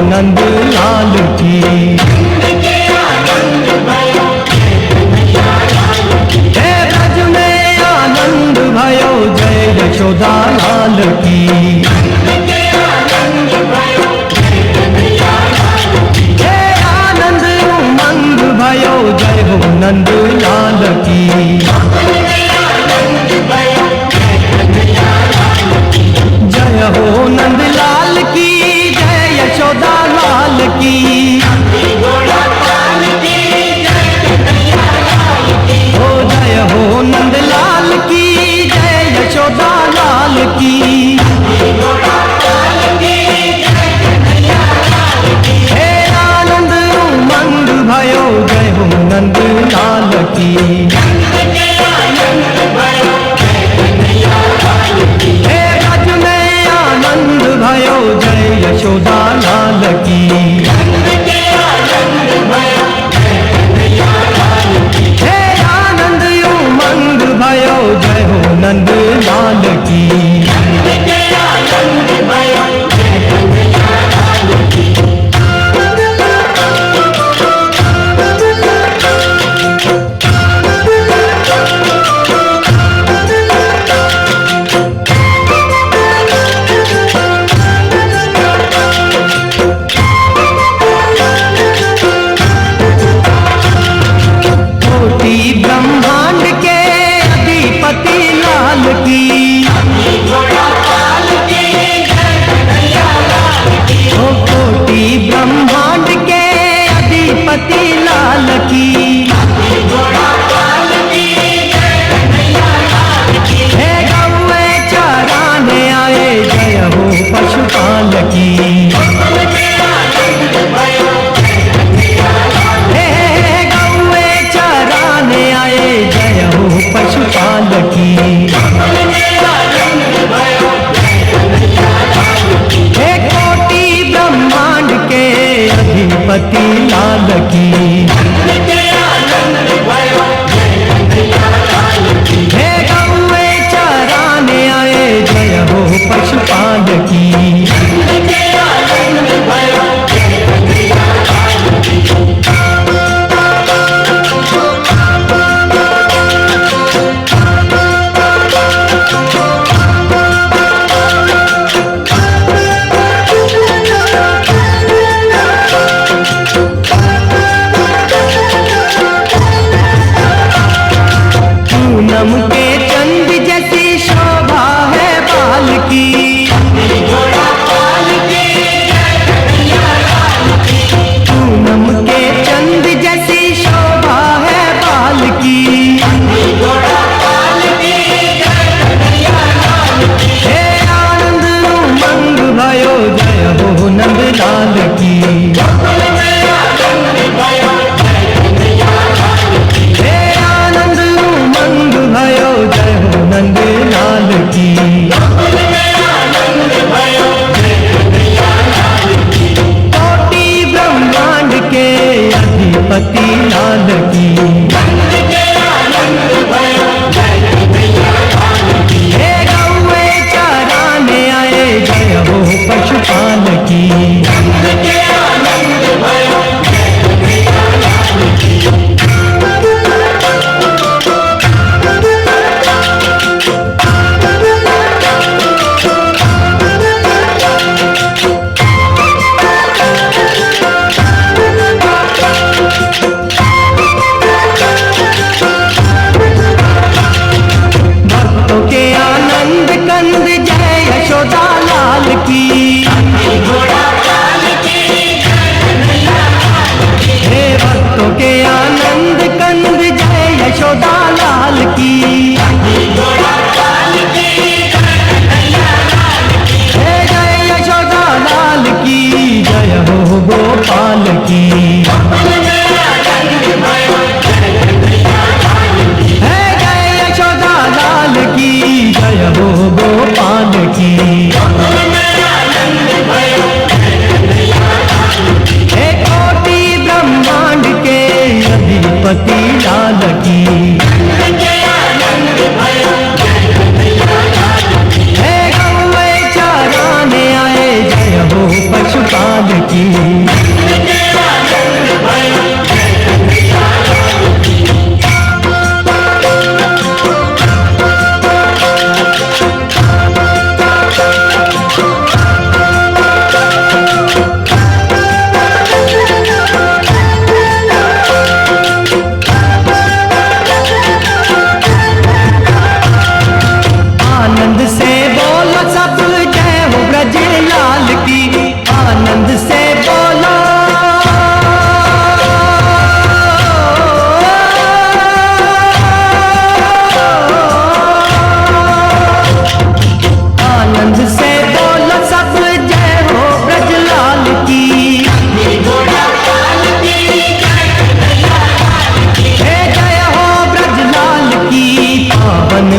नंद लाल की। हे ब्रज में आनंद भयो जय यशोदा लाल की। हे आनंद उमंग भयो जय हो नंद लाल की। जय हो नंद लाल की, जय यशोदा लाल की। हो जय हो नंद लाल की, जय यशोदा लाल की। हे आनंद उमंग भयो जय हो नंद लाल की। हे ब्रज में आनंद भयो जय यशोदा लाल की। हे आनंद उमंग भयो जय हो नंद लाल की। ब्रह्मांड के अधिपति लाल की। ओ कोटि ब्रह्मांड के अधिपति लाल की। हे गौए चराने आए जय हो पशुपाल की। पशुपाल की। हे कोटि ब्रह्मांड के अधिपति लाल की। हे गौए चराने आए जय हो पशुपाल की। अधिपति लाल की। हे गौए चराने आए जय हो पशुपाल की। अधिपति लाल की। हे गौए चराने आए जय हो पशुपाल की।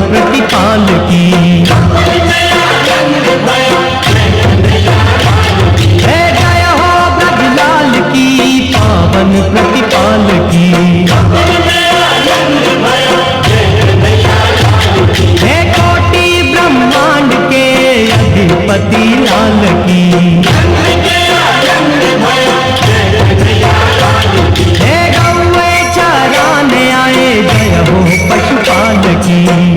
प्रतिपाल की। हे जय हो ब्रजलाल की पावन प्रतिपाल की। हे कोटि ब्रह्मांड के अधिपति लाल की। हे गौए चराने आए जय हो पशुपाल की।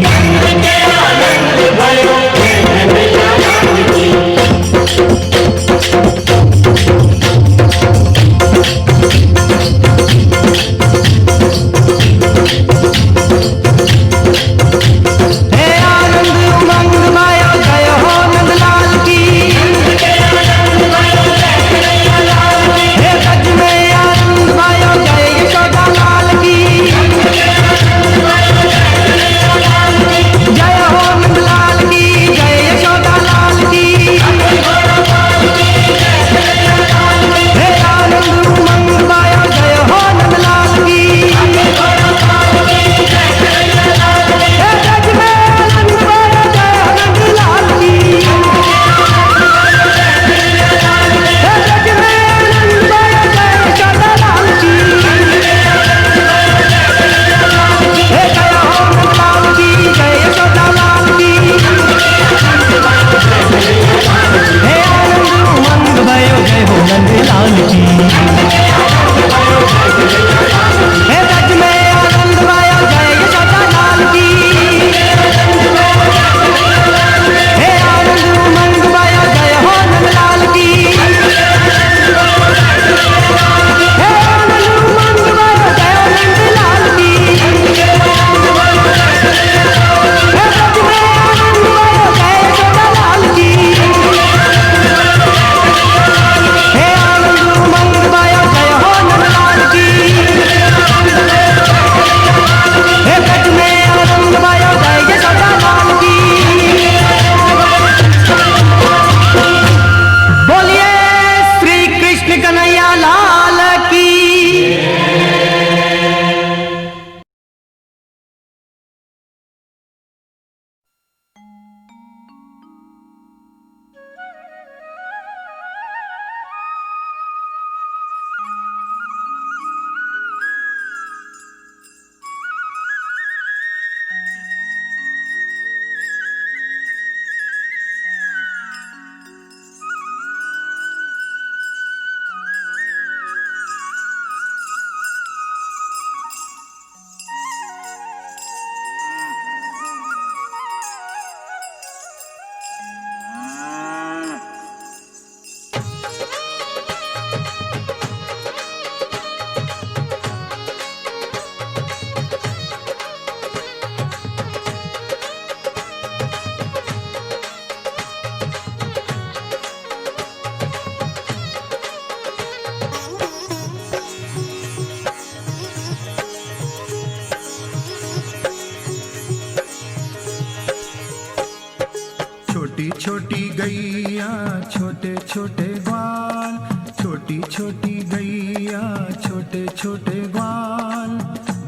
छोटे छोटे ग्वाल, छोटी छोटी गैया छोटे छोटे ग्वाल,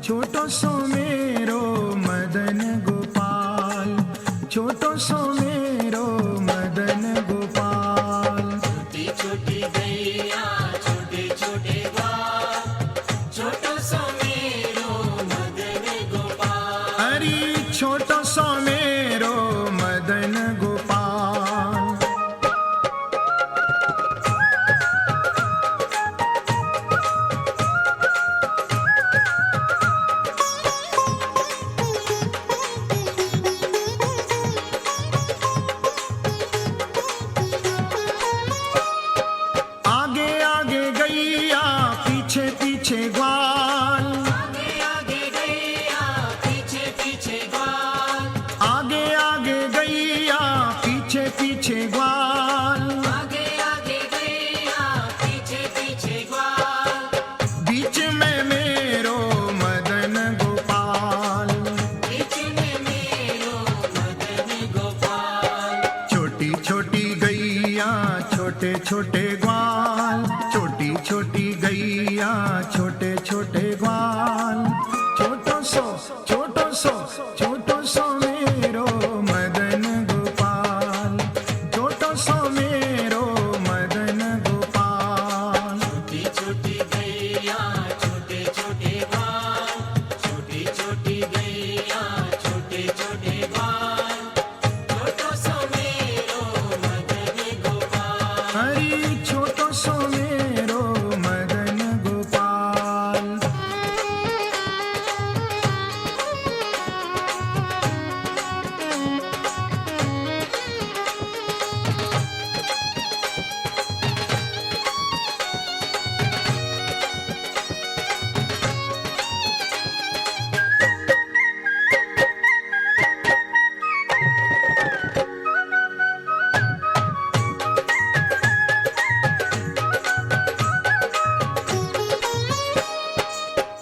छोटो सो मेरो मदन गोपाल, छोटो सो मेरो मदन गोपाल। छोटी छोटी गैया छोटे छोटे ग्वाल, छोटो सो मेरो मदन गोपाल। अरे छोटो सो मेरो मदन गोपाल। आगे आगे गैया पीछे पीछे ग्वाल, आगे आगे गैया पीछे पीछे ग्वाल, आगे आगे गैया पीछे पीछे ग्वाल, आगे आगे गैया पीछे पीछे ग्वाल। बीच में मेरो मदन गोपाल, बीच में मेरो मदन गोपाल। छोटी छोटी गैया छोटे छोटे ग्वाल, छोटी छोटी गैया छोटे छोटे ग्वाल, छोटो सो मेरो मदन गोपाल, छोटो सो मेरो मदन गोपाल। छोटी छोटी गैया छोटे छोटे ग्वाल, छोटी छोटी गैया छोटे छोटे ग्वाल, छोटो सो मेरो मदन गोपाल। हरी छोटो सो मेरो मदन गोपाल।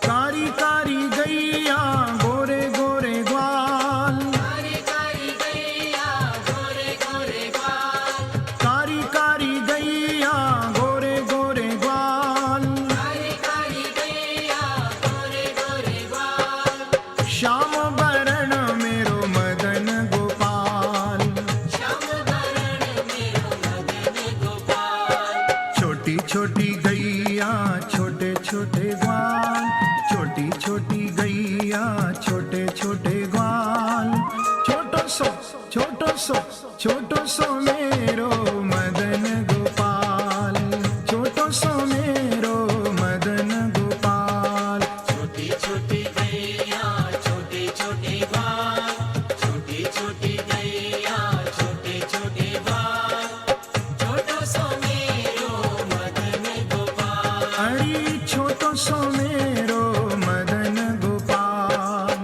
कारी कारी गैया गोरे गोरे ग्वाल, कारी कारी गैया गोरे गोरे ग्वाल, कारी कारी गैया गोरे गोरे ग्वाल, कारी कारी गैया गोरे गोरे ग्वाल। श्याम बरण मेरो मदन गोपाल, श्याम बरण मेरो मदन गोपाल। छोटी छोटी गैया छोटे छोटे ग्वाल, छोटी छोटी गैया छोटे छोटे ग्वाल, छोटो सो मेरो मदन गोपाल, छोटो सो मेरो मदन गोपाल। छोटी छोटी गैया छोटे छोटे ग्वाल, छोटी छोटी गैया छोटे छोटे ग्वाल, छोटो सो मेरो मदन गोपाल। अरे छोटो सो मेरो मदन गोपाल।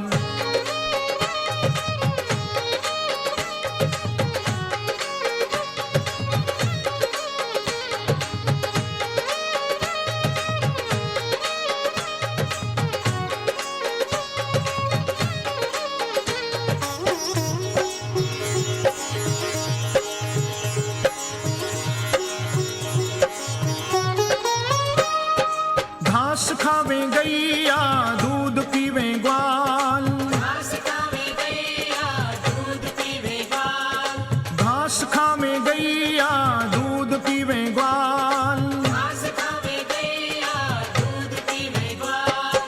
घास खावे गैया दूध पीवे ग्वाल, घास खावे गैया दूध पीवे ग्वाल, घास खावे गैया दूध पीवे ग्वाल, घास खावे गैया दूध पीवे ग्वाल।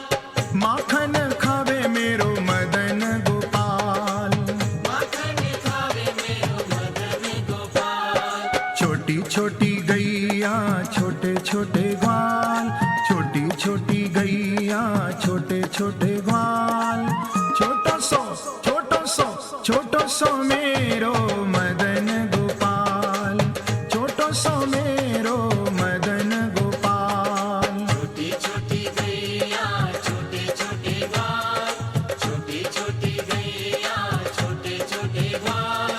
माखन खावे मेरो मदन गोपाल, माखन खावे मेरो मदन गोपाल। छोटी छोटी गैया छोटे छोटे ग्वाल, छोटी छोटी गैया छोटे छोटे ग्वाल, छोटो सो मेरो मदन गोपाल, छोटो सो मेरो मदन गोपाल। छोटी छोटी गैया छोटे छोटे ग्वाल, छोटी छोटी गैया छोटे छोटे ग्वाल,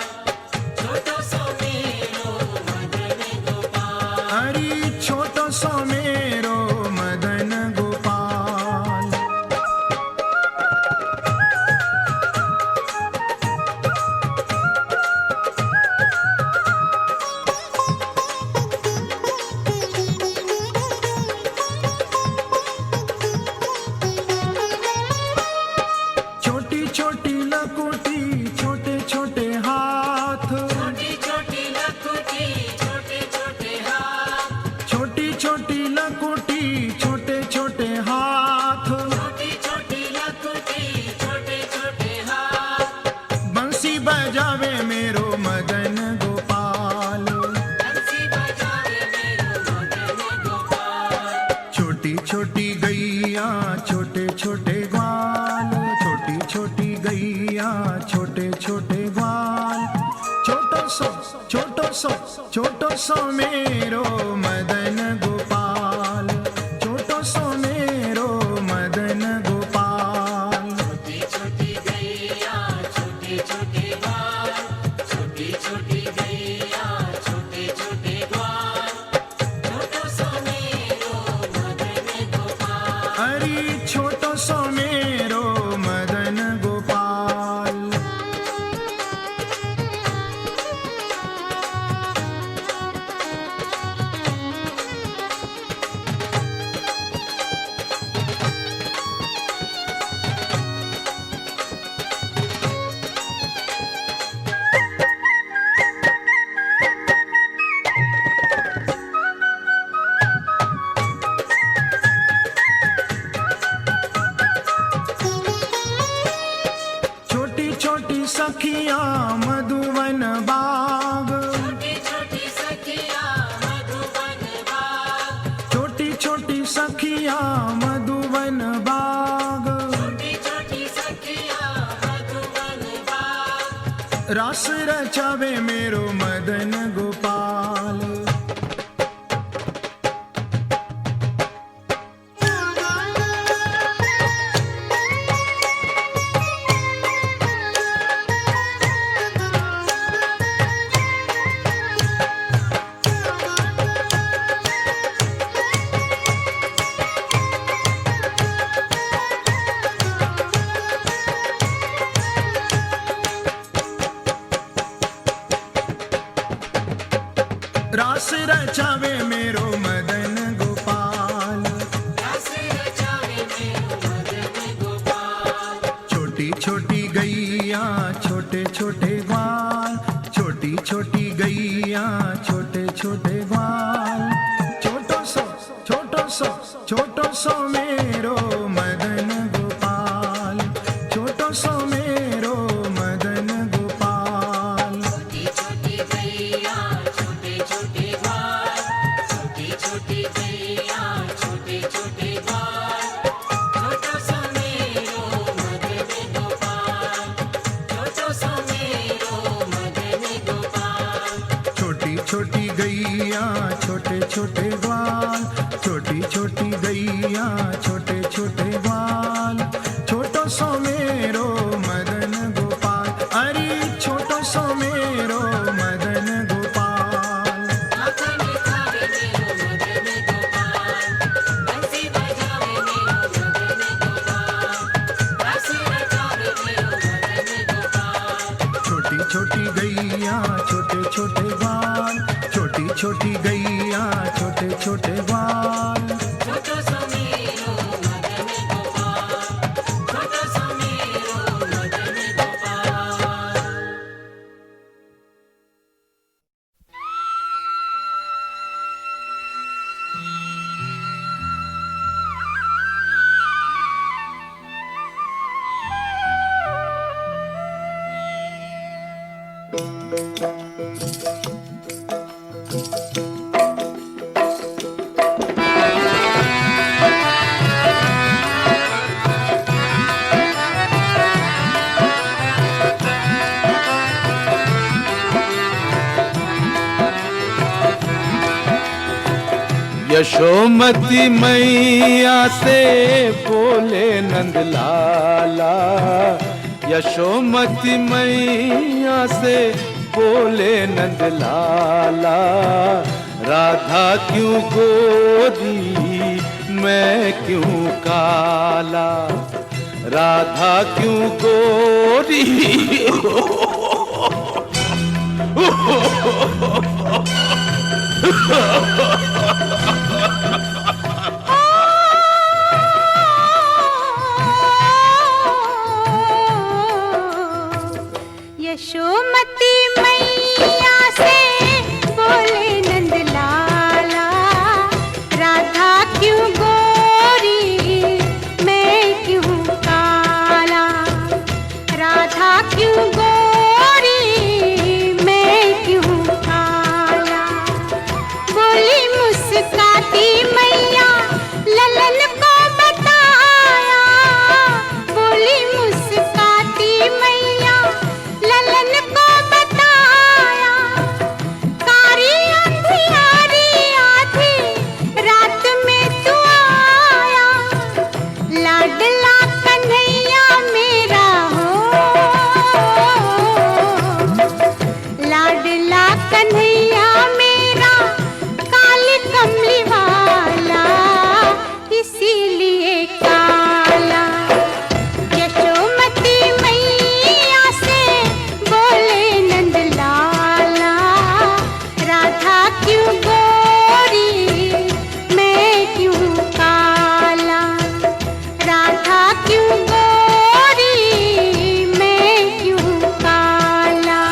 छोटो सो मेरो मदन गोपाल। हरी छोटो सो मेरो मदन गोपाल। गैया छोटे छोटे ग्वाल, छोटी छोटी गैया छोटे छोटे ग्वाल। छोटो सो मेरो मदन गोपाल, छोटो सो मेरो मदन गोपाल। छोटी छोटी गैया छोटे छोटे ग्वाल, छोटी छोटी गैया छोटे छोटे ग्वाल। छोटो सो मेरो मदन गोपाल। अरे छोटो सो मेरो मदन गोपाल। छोटी छोटी सखियां मधुवन बाग, छोटी छोटी सखियां मधुबन बाग। छोटी छोटी सखियां मधुवन बाग। छोटी छोटी सखियां मधुबन बाग। रास रचावे मेरो मदन गोपाल। रास रचावे मेरो मदन गोपाल। रस रचावे मेरो मदन गोपाल। छोटी छोटी गैया छोटे छोटे ग्वाल, छोटी छोटी गैया छोटे छोटे ग्वाल। छोटो सो मेरो मदन गोपाल, छोटो सो मेरो मदन गोपाल। छोटी छोटी गैया छोटे छोटे ग्वाल, छोटी छोटी गैया छोटे छोटे ग्वाल। छोटो सो मेरो मदन गोपाल। छोटो सो मेरो मदन गोपाल। छोटी छोटी गैया छोटे छोटे ग्वाल, छोटी छोटी गैया छोटे छोटे ग्वाल। छोटो सो मेरो मदन गोपाल। अरे छोटो सो मेरो मदन गोपाल। माखन खावे मेरो मदन गोपाल। बंसी बजावे मेरो मदन गोपाल। रस रचावे मेरो मदन गोपाल। छोटी छोटी गैया छोटे छोटे ग्वाल, छोटी छोटी गैया छोटे छोटे ग्वाल। छोटो सो मेरो मदन गोपाल। छोटो सो मेरो मदन गोपाल। यशोमती मैया से बोले नंदलाला, यशोमती मैया से बोले नंदलाला। राधा क्यों गोरी मैं क्यों काला, राधा क्यों गोरी यशोमती मैया से बोले नंदलाला, राधा क्यों गोरी मैं क्यों काला, राधा क्यों गोरी मैं क्यों काला। बोली मुझसे लाडला कन्हैया मेरा हो, लाडला कन्हैया मेरा काली कमली वाला, इसीलिए काला। यशोमती मैया से बोले नंद लाला, राधा क्यों गोरी मैं क्यों काला, राधा क्यों गोरी मैं क्यों काला।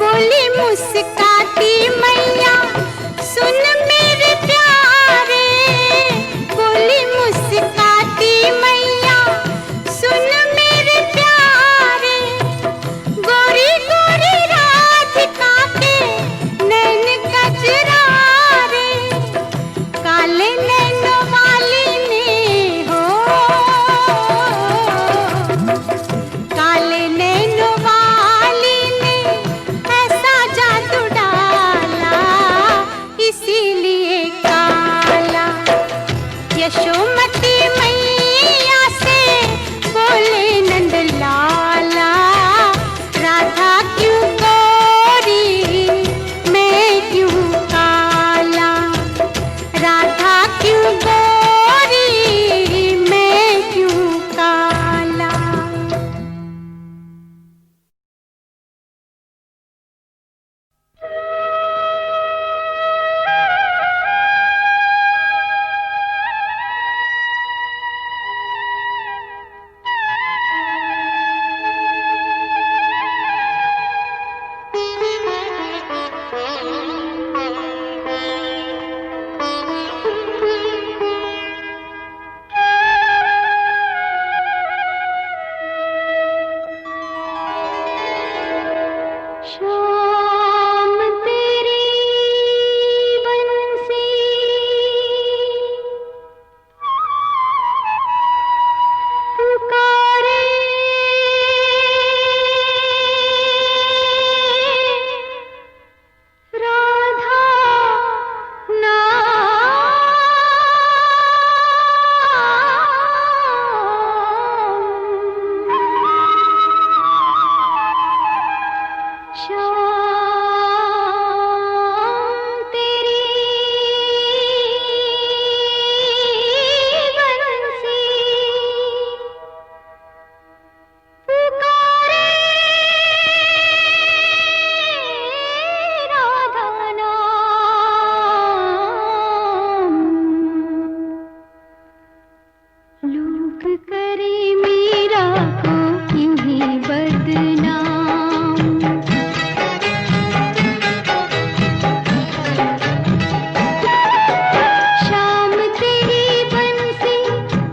बोली मुस्काती मैया सुन मेरे प्यारे, बोली मुस्काती मैया सुन मेरे प्यारे, गोरी गोरी राधिका के नैन कजरारे, काले नैनों वाली ने हो, काले नैनों वाली ने ऐसा जादू डाला, इसीलिए काला। यशोमती मैया से बोले नंद लाला, राधा क्यों गोरी मैं क्यों काला, राधा क्यों गोरी मैं क्यों काला। शाम तेरी बंसी पुकारे, राधा शाम तेरी बंसी पुकारे, राधा नाम। लोग करे मीरा को यूं ही बदनाम, शाम तेरी बंसी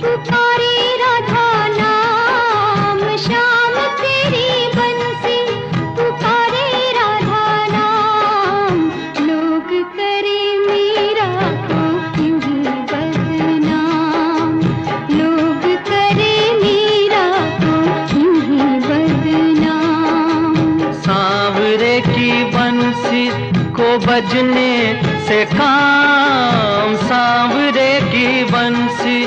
पुकारे राधा नाम, शाम तेरी बंसी पुकारे राधा नाम। लोग करे मीरा को यूं ही बदनाम, लोग करे मीरा को यूं ही बदनाम। सांवरे की बंसी को बजने से काम, सांवरे की बंसी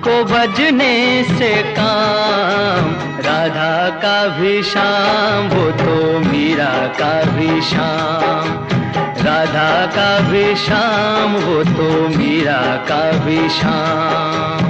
को बजने से काम, राधा का भी शाम वो तो मीरा का भी शाम, राधा का भी शाम वो तो मीरा का भी शाम।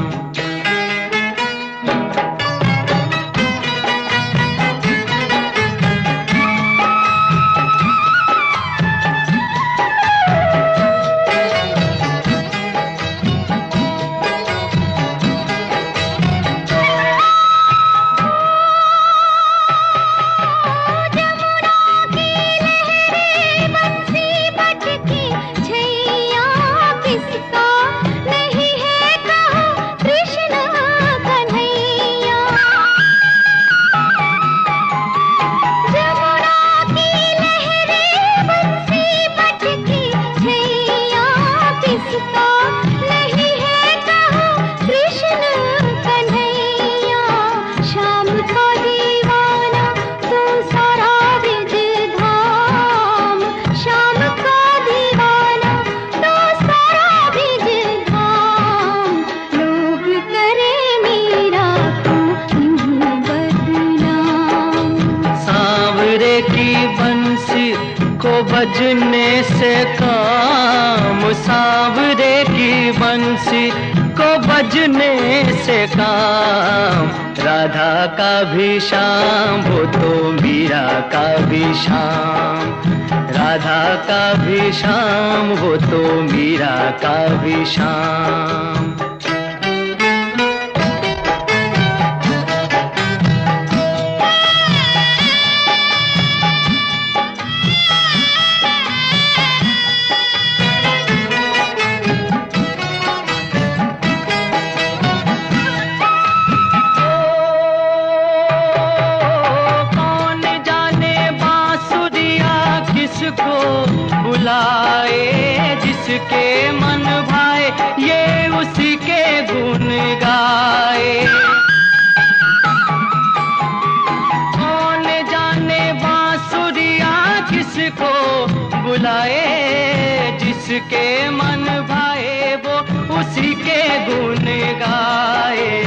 छैया किसका नहीं है कहा, बजने से काम, सांवरे की बंसी को बजने से काम। राधा का भी शाम, वो तो मीरा का भी शाम। राधा का भी शाम, वो तो मीरा का भी शाम। को बुलाए जिसके मन भाए, ये उसी के गुण गाए। कौन जाने बांसुरिया किसको बुलाए, जिसके मन भाए वो उसी के गुण गाए।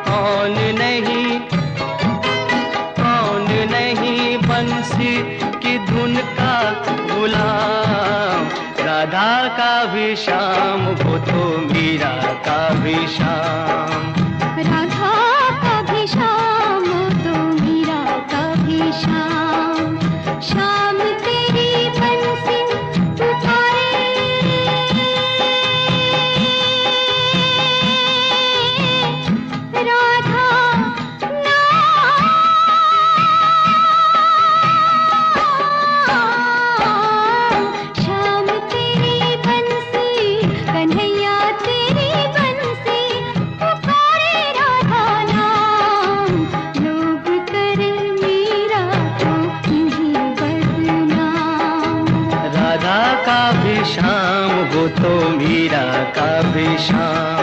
कौन नहीं बंसी की धुन का गुलाम। राधा का भी शाम, वो तो मीरा का भी शाम। राधा का भी शाम, तो मीरा का भी शाम। शाम तेरी बंसी पुकारे, राधा राधा का भी शाम, वो तो मीरा का भी शाम।